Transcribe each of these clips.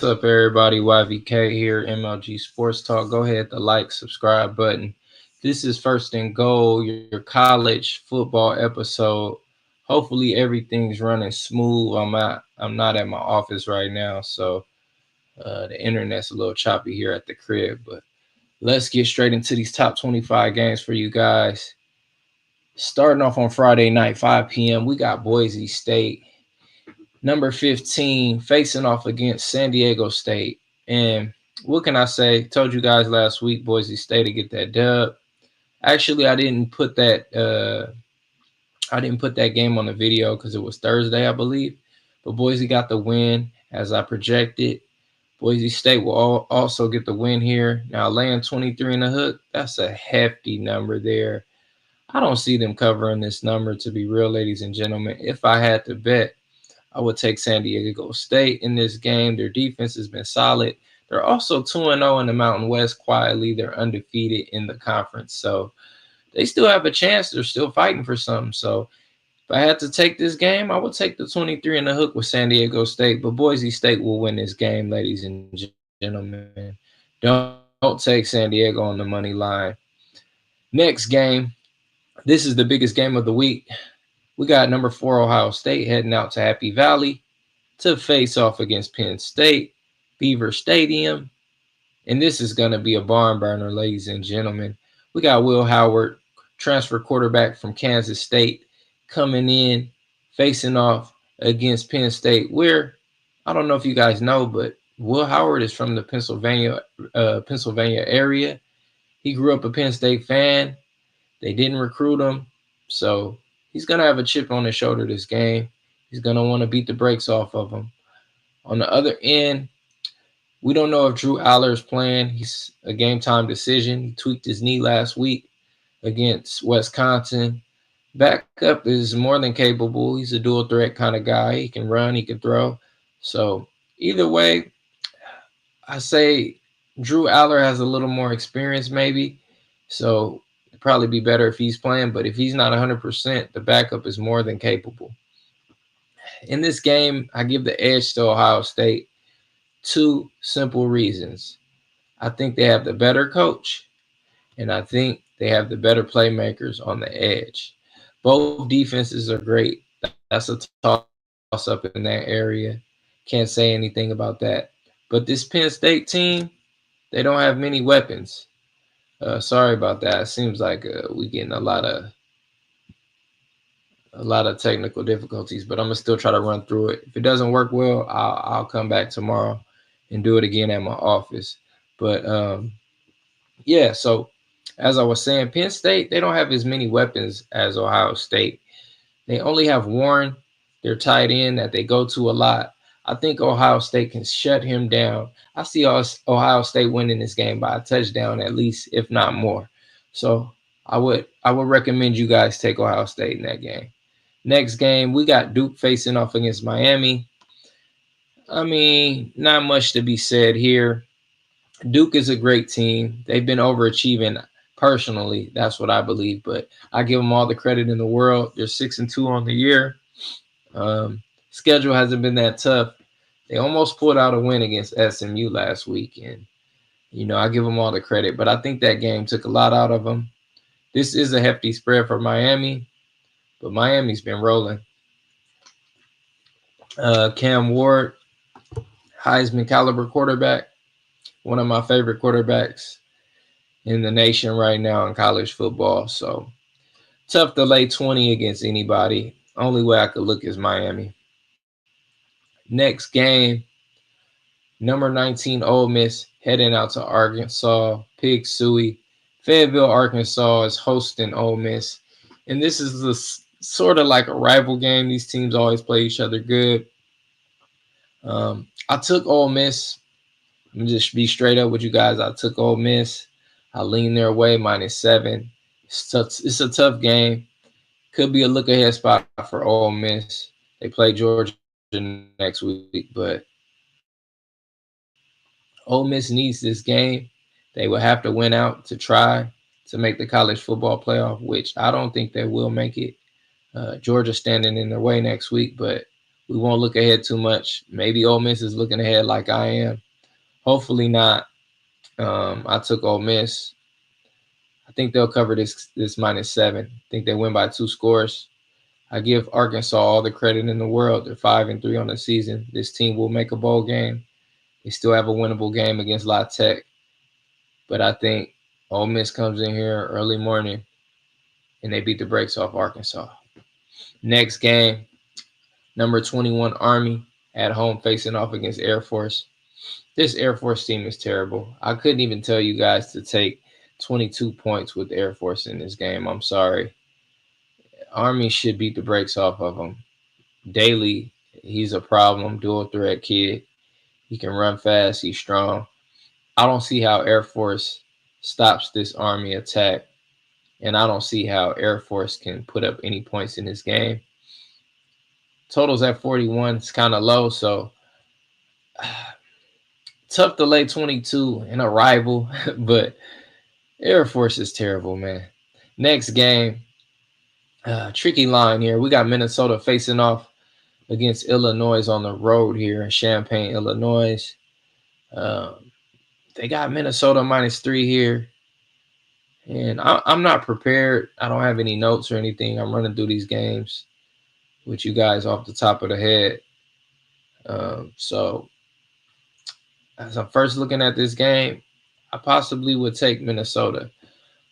up, everybody? YVK here, MLG Sports Talk. Go ahead, the like, subscribe button. This is First and Goal, your college football episode. Hopefully, everything's running smooth. I'm not at my office right now, so the internet's a little choppy here at the crib. But let's get straight into these top 25 games for you guys. Starting off on Friday night, 5 p.m., we got Boise State, number 15, facing off against San Diego State. And what can I say? Told you guys last week, Boise State to get that dub. Actually, I didn't put that game on the video because it was Thursday, I believe. But Boise got the win as I projected. Boise State will also get the win here. Now, laying 23 in the hook, that's a hefty number there. I don't see them covering this number, to be real, ladies and gentlemen. If I had to bet, I would take San Diego State in this game. Their defense has been solid. They're also 2-0 in the Mountain West quietly. They're undefeated in the conference. So they still have a chance. They're still fighting for something. So if I had to take this game, I would take the 23 in the hook with San Diego State. But Boise State will win this game, ladies and gentlemen. Don't take San Diego on the money line. Next game, this is the biggest game of the week. We got number 4 Ohio State heading out to Happy Valley to face off against Penn State, Beaver Stadium. And this is going to be a barn burner, ladies and gentlemen. We got Will Howard, transfer quarterback from Kansas State, coming in, facing off against Penn State, where, I don't know if you guys know, but Will Howard is from the Pennsylvania area. He grew up a Penn State fan. They didn't recruit him, so he's going to have a chip on his shoulder this game. He's going to want to beat the brakes off of him. On the other end, we don't know if Drew Aller is playing. He's a game-time decision. He tweaked his knee last week against Wisconsin. Backup is more than capable. He's a dual-threat kind of guy. He can run, he can throw. So either way, I say Drew Aller has a little more experience maybe. So it'd probably be better if he's playing. But if he's not 100%, the backup is more than capable. In this game, I give the edge to Ohio State. 2 simple reasons. I think they have the better coach, and I think they have the better playmakers on the edge. Both defenses are great. That's a toss-up in that area. Can't say anything about that. But this Penn State team, they don't have many weapons. Sorry about that. It seems like we're getting a lot of technical difficulties, but I'm gonna still try to run through it. If it doesn't work well, I'll come back tomorrow and do it again at my office. But yeah, so as I was saying, Penn State, they don't have as many weapons as Ohio State. They only have Warren, their tight end, that they go to a lot. I think Ohio State can shut him down. I see Ohio State winning this game by a touchdown at least, if not more. So I would recommend you guys take Ohio State in that game. Next game, we got Duke facing off against Miami. I mean, not much to be said here. Duke is a great team. They've been overachieving personally. That's what I believe. But I give them all the credit in the world. They're 6-2 on the year. Schedule hasn't been that tough. They almost pulled out a win against SMU last week. And, I give them all the credit. But I think that game took a lot out of them. This is a hefty spread for Miami. But Miami's been rolling. Cam Ward, Heisman caliber quarterback, one of my favorite quarterbacks in the nation right now in college football. So tough to lay 20 against anybody. Only way I could look is Miami. Next game, number 19 Ole Miss heading out to Arkansas. Pig Suey. Fayetteville, Arkansas is hosting Ole Miss. And this is sort of like a rival game. These teams always play each other good. I took Ole Miss. I'm going to just be straight up with you guys. I took Ole Miss. I leaned their way, -7. It's a tough game. Could be a look-ahead spot for Ole Miss. They play Georgia next week, but Ole Miss needs this game. They will have to win out to try to make the college football playoff, which I don't think they will make it. Georgia standing in their way next week, but We won't look ahead too much. Maybe Ole Miss is looking ahead like I am. Hopefully not. I took Ole Miss. I think they'll cover this -7. I think they win by 2 scores. I give Arkansas all the credit in the world. They're 5-3 on the season. This team will make a bowl game. They still have a winnable game against La Tech. But I think Ole Miss comes in here early morning and they beat the brakes off Arkansas. Next game, number 21 Army at home facing off against Air Force. This Air Force team is terrible. I couldn't even tell you guys to take 22 points with Air Force in this game. I'm sorry. Army should beat the brakes off of them. Daly, he's a problem, dual threat kid. He can run fast. He's strong. I don't see how Air Force stops this Army attack, and I don't see how Air Force can put up any points in this game. Total's at 41. It's kind of low, so tough to lay 22 in a rival, but Air Force is terrible, man. Next game, tricky line here. We got Minnesota facing off against Illinois on the road here in Champaign, Illinois. They got Minnesota -3 here. And I'm not prepared. I don't have any notes or anything. I'm running through these games with you guys off the top of the head. So as I'm first looking at this game, I possibly would take Minnesota.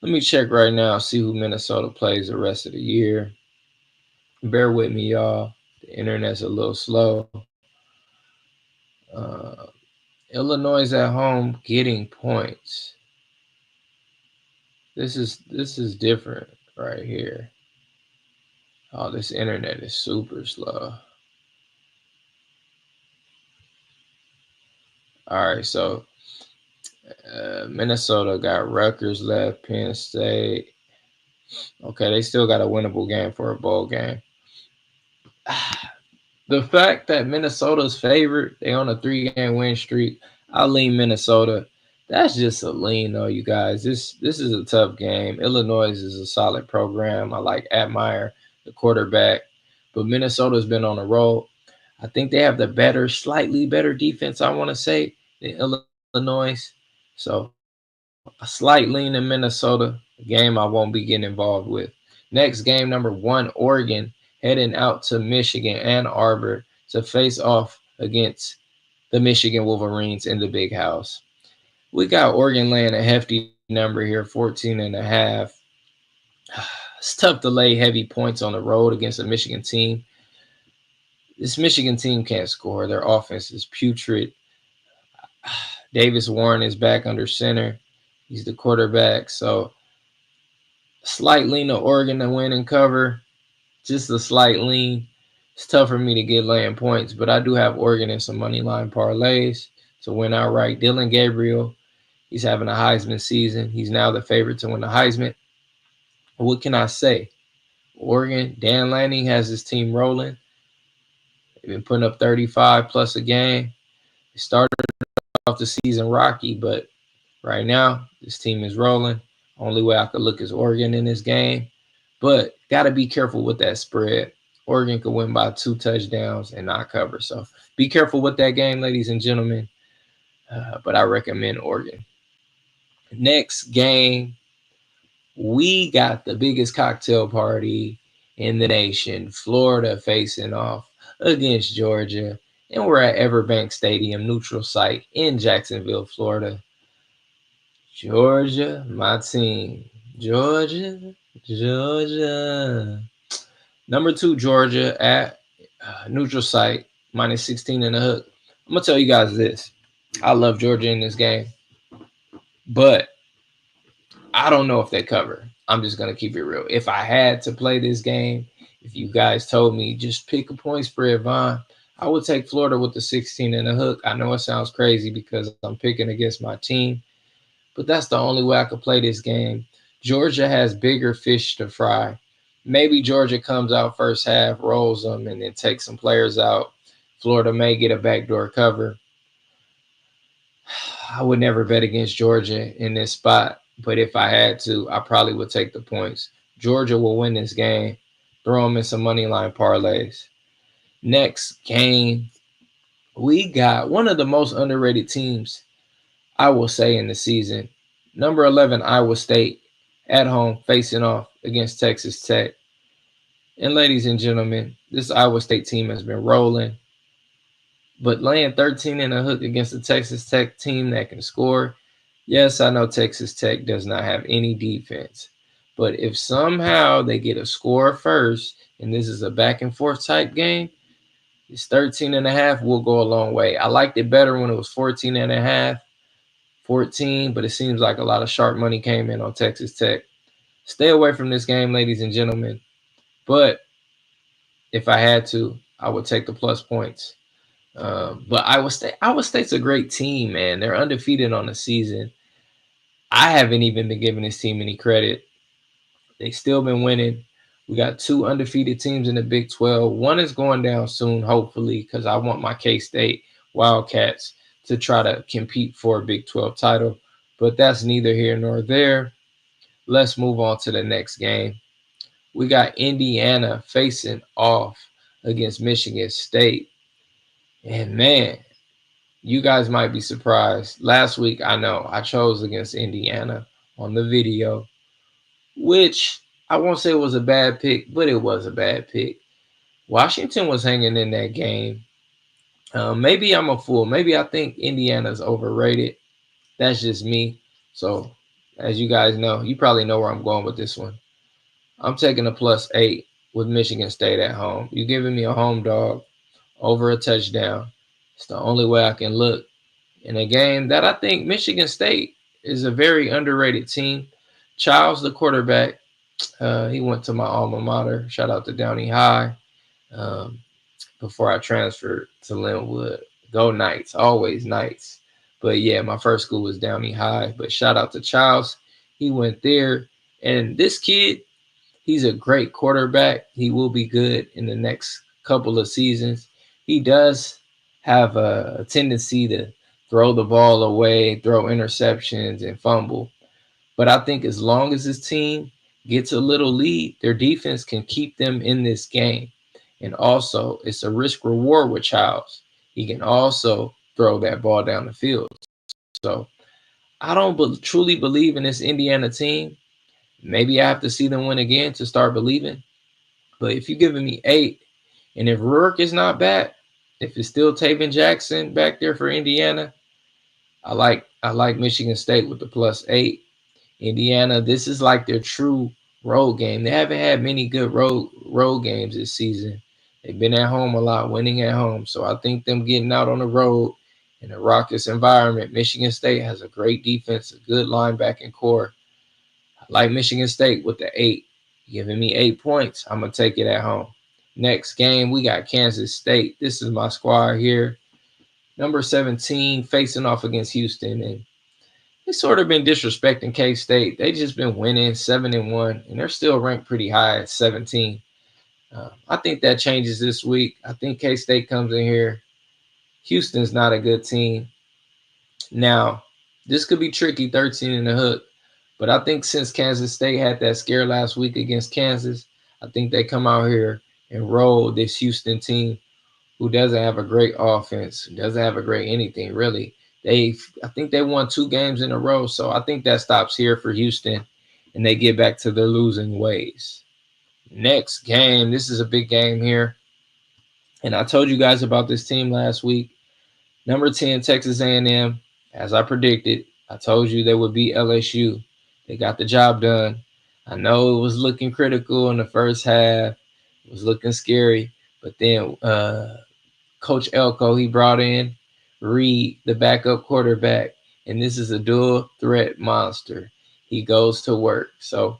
Let me check right now, see who Minnesota plays the rest of the year. Bear with me, y'all. The internet's a little slow. Illinois at home getting points. This is different right here. Oh, this internet is super slow. All right, so Minnesota got Rutgers left, Penn State. Okay, they still got a winnable game for a bowl game. The fact that Minnesota's favored, they on a 3-game win streak. I lean Minnesota. That's just a lean, though, you guys. This is a tough game. Illinois is a solid program. I admire the quarterback, but Minnesota's been on a roll. I think they have the slightly better defense, I want to say, than Illinois. So a slight lean in Minnesota, a game I won't be getting involved with. Next game, number 1, Oregon, heading out to Michigan, Ann Arbor, to face off against the Michigan Wolverines in the Big House. We got Oregon laying a hefty number here, 14.5. It's tough to lay heavy points on the road against a Michigan team. This Michigan team can't score. Their offense is putrid. Davis Warren is back under center. He's the quarterback. So slight lean to Oregon to win and cover. Just a slight lean. It's tough for me to get laying points, but I do have Oregon in some money line parlays to win outright. Dylan Gabriel, he's having a Heisman season. He's now the favorite to win the Heisman. What can I say? Oregon, Dan Lanning has his team rolling. They've been putting up 35 plus a game. They started off the season rocky, but right now this team is rolling. Only way I could look is Oregon in this game, but got to be careful with that spread. Oregon could win by 2 touchdowns and not cover. So be careful with that game, ladies and gentlemen. But I recommend Oregon. Next game, we got the biggest cocktail party in the nation. Florida facing off against Georgia. And we're at Everbank Stadium, neutral site in Jacksonville, Florida. Georgia, my team. Georgia. Number 2, Georgia at neutral site, -16 and a hook. I'm going to tell you guys this. I love Georgia in this game, but I don't know if they cover. I'm just going to keep it real. If I had to play this game, if you guys told me just pick a point spread, Vaughn, I would take Florida with the 16 and a hook. I know it sounds crazy because I'm picking against my team, but that's the only way I could play this game. Georgia has bigger fish to fry. Maybe Georgia comes out first half, rolls them, and then takes some players out. Florida may get a backdoor cover. I would never bet against Georgia in this spot, but if I had to, I probably would take the points. Georgia will win this game. Throw them in some money line parlays. Next game, we got one of the most underrated teams, I will say, in the season. Number 11, Iowa State, at home, facing off against Texas Tech. And ladies and gentlemen, this Iowa State team has been rolling, but laying 13 and a hook against a Texas Tech team that can score. Yes, I know Texas Tech does not have any defense, but if somehow they get a score first, and this is a back and forth type game, it's 13 and a half will go a long way. I liked it better when it was 14 and a half, 14, but it seems like a lot of sharp money came in on Texas Tech. Stay away from this game, ladies and gentlemen. But if I had to, I would take the plus points. But Iowa State's a great team, man. They're undefeated on the season. I haven't even been giving this team any credit. They still been winning. We got two undefeated teams in the Big 12. One is going down soon, hopefully, because I want my K-State Wildcats to try to compete for a Big 12 title. But that's neither here nor there. Let's move on to the next game. We got Indiana facing off against Michigan State. And man, you guys might be surprised. Last week, I know I chose against Indiana on the video, which I won't say was a bad pick, but it was a bad pick. Washington was hanging in that game. Maybe I'm a fool. Maybe I think Indiana's overrated. That's just me. So, as you guys know, you probably know where I'm going with this one. I'm taking a +8 with Michigan State at home. You're giving me a home dog over a touchdown. It's the only way I can look in a game that I think Michigan State is a very underrated team. Childs, the quarterback, he went to my alma mater. Shout out to Downey High. Before I transferred to Linwood. Go Knights, always Knights. But yeah, my first school was Downey High. But shout out to Childs. He went there. And this kid, he's a great quarterback. He will be good in the next couple of seasons. He does have a tendency to throw the ball away, throw interceptions, and fumble. But I think as long as his team gets a little lead, their defense can keep them in this game. And also, it's a risk reward with Childs. He can also throw that ball down the field. So I don't truly believe in this Indiana team. Maybe I have to see them win again to start believing. But if you're giving me 8, and if Rourke is not back, if it's still Taven Jackson back there for Indiana, I like Michigan State with the +8. Indiana, this is like their true road game. They haven't had many good road games this season. They've been at home a lot, winning at home. So I think them getting out on the road in a raucous environment. Michigan State has a great defense, a good linebacking core. I like Michigan State with the 8. Giving me 8 points, I'm going to take it at home. Next game, we got Kansas State. This is my squad here. Number 17 facing off against Houston. And they sort of been disrespecting K-State. They just been winning 7-1, and they're still ranked pretty high at 17. I think that changes this week. I think K-State comes in here. Houston's not a good team. Now, this could be tricky, 13 in the hook, but I think since Kansas State had that scare last week against Kansas, I think they come out here and roll this Houston team who doesn't have a great offense, doesn't have a great anything, really. I think they won 2 games in a row, so I think that stops here for Houston, and they get back to their losing ways. Next game, this is a big game here, and I told you guys about this team last week. Number 10, Texas A&M, as I predicted. I told you they would beat LSU. They got the job done. I know it was looking critical in the first half. It was looking scary, but then Coach Elko, he brought in Reed, the backup quarterback, and this is a dual threat monster. He goes to work. So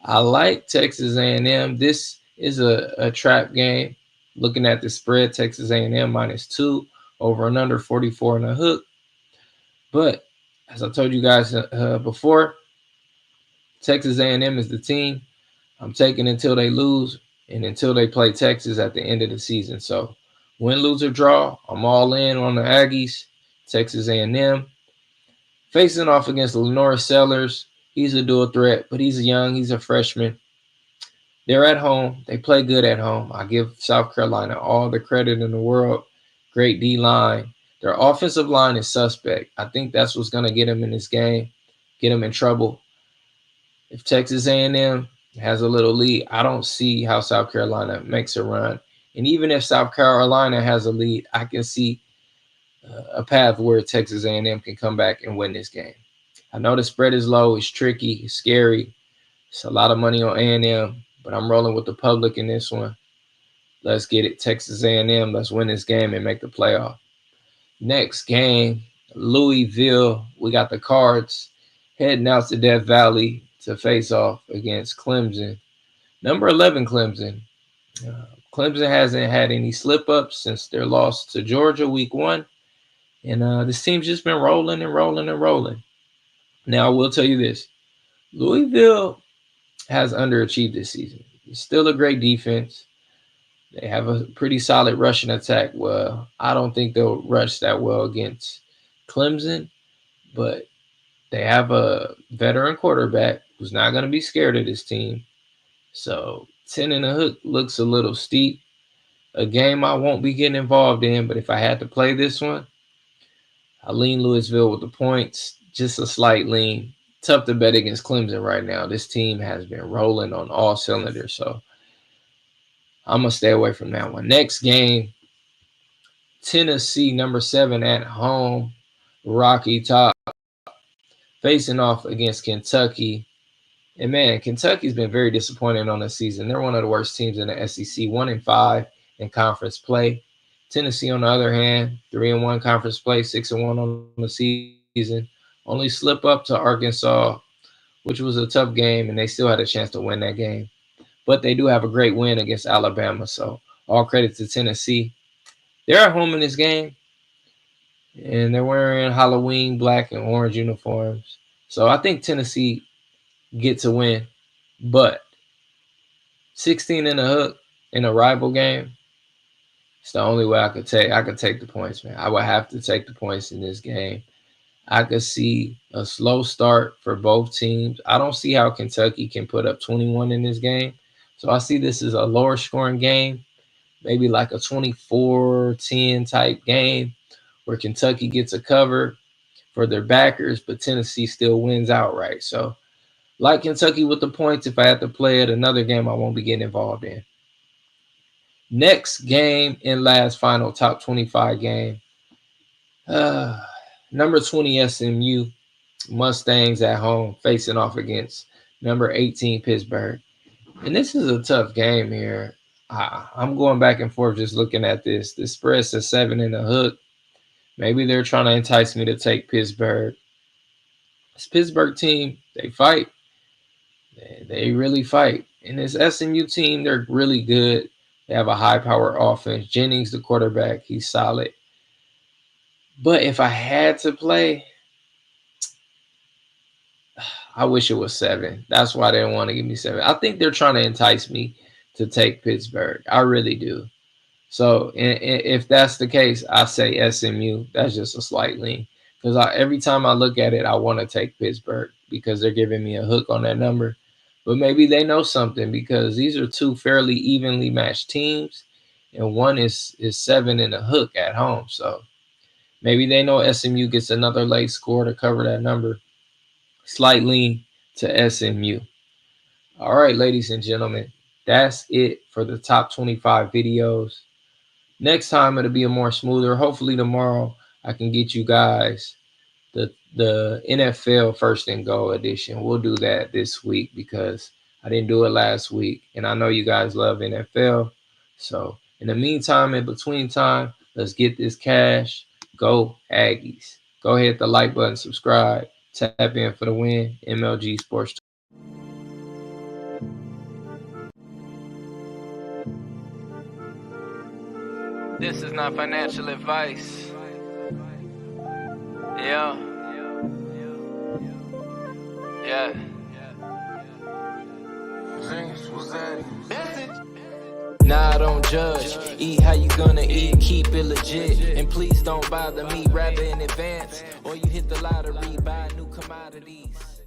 I like Texas A&M. This is a trap game. Looking at the spread, Texas A&M -2 over and under 44 and a hook. But as I told you guys before, Texas A&M is the team. I'm taking until they lose and until they play Texas at the end of the season. So win, lose, or draw, I'm all in on the Aggies. Texas A&M. Facing off against Lenore Sellers. He's a dual threat, but he's young. He's a freshman. They're at home. They play good at home. I give South Carolina all the credit in the world. Great D-line. Their offensive line is suspect. I think that's what's going to get them in this game, get them in trouble. If Texas A&M has a little lead, I don't see how South Carolina makes a run. And even if South Carolina has a lead, I can see a path where Texas A&M can come back and win this game. I know the spread is low. It's tricky. It's scary. It's a lot of money on A&M, but I'm rolling with the public in this one. Let's get it. Texas A&M. Let's win this game and make the playoff. Next game, Louisville. We got the Cards heading out to Death Valley to face off against Clemson. Number 11 Clemson. Clemson hasn't had any slip-ups since their loss to Georgia week 1. And this team's just been rolling and rolling and rolling. Now, I will tell you this. Louisville has underachieved this season. It's still a great defense. They have a pretty solid rushing attack. Well, I don't think they'll rush that well against Clemson, but they have a veteran quarterback who's not going to be scared of this team. So 10 and a hook looks a little steep. A game I won't be getting involved in, but if I had to play this one, I lean Louisville with the points, just a slight lean. Tough to bet against Clemson right now. This team has been rolling on all cylinders, so I'm going to stay away from that one. Next game, Tennessee, number 7 at home, Rocky Top, facing off against Kentucky. And, man, Kentucky's been very disappointing on the season. They're one of the worst teams in the SEC, 1-5 in conference play. Tennessee, on the other hand, 3-1 conference play, 6-1 on the season. Only slip up to Arkansas, which was a tough game, and they still had a chance to win that game. But they do have a great win against Alabama, so all credit to Tennessee. They're at home in this game, and they're wearing Halloween black and orange uniforms. So I think Tennessee gets a win, but 16 and a hook in a rival game, it's the only way I could take. I could take the points, man. I would have to take the points in this game. I could see a slow start for both teams. I don't see how Kentucky can put up 21 in this game. So I see this as a lower scoring game, maybe like a 24-10 type game where Kentucky gets a cover for their backers, but Tennessee still wins outright. So like Kentucky with the points, if I had to play it, another game I won't be getting involved in. Next game and last final top 25 game. Number 20 SMU Mustangs at home facing off against number 18 Pittsburgh. And this is a tough game here. I'm going back and forth just looking at this. The spread says 7 and a hook. Maybe they're trying to entice me to take Pittsburgh. This Pittsburgh team, they fight. They really fight. And this SMU team, they're really good. They have a high-power offense. Jennings, the quarterback, he's solid. But if I had to play, I wish it was 7. That's why they don't want to give me 7. I think they're trying to entice me to take Pittsburgh. I really do. So if that's the case, I say SMU. That's just a slight lean. Because every time I look at it, I want to take Pittsburgh because they're giving me a hook on that number. But maybe they know something because these are two fairly evenly matched teams. And one is 7 and a hook at home. So maybe they know SMU gets another late score to cover that number. Slight lean to SMU. All right, ladies and gentlemen, that's it for the top 25 videos. Next time, it'll be a more smoother. Hopefully tomorrow I can get you guys the NFL First and Goal edition. We'll do that this week because I didn't do it last week. And I know you guys love NFL. So in the meantime, in between time, let's get this cash. Go Aggies. Go ahead, hit the like button, subscribe, tap in for the win. MLG Sports. This is not financial advice. Yeah. Nah, don't judge. Eat how you gonna eat, keep it legit. And please don't bother me, rather in advance. Or you hit the lottery, buy new commodities.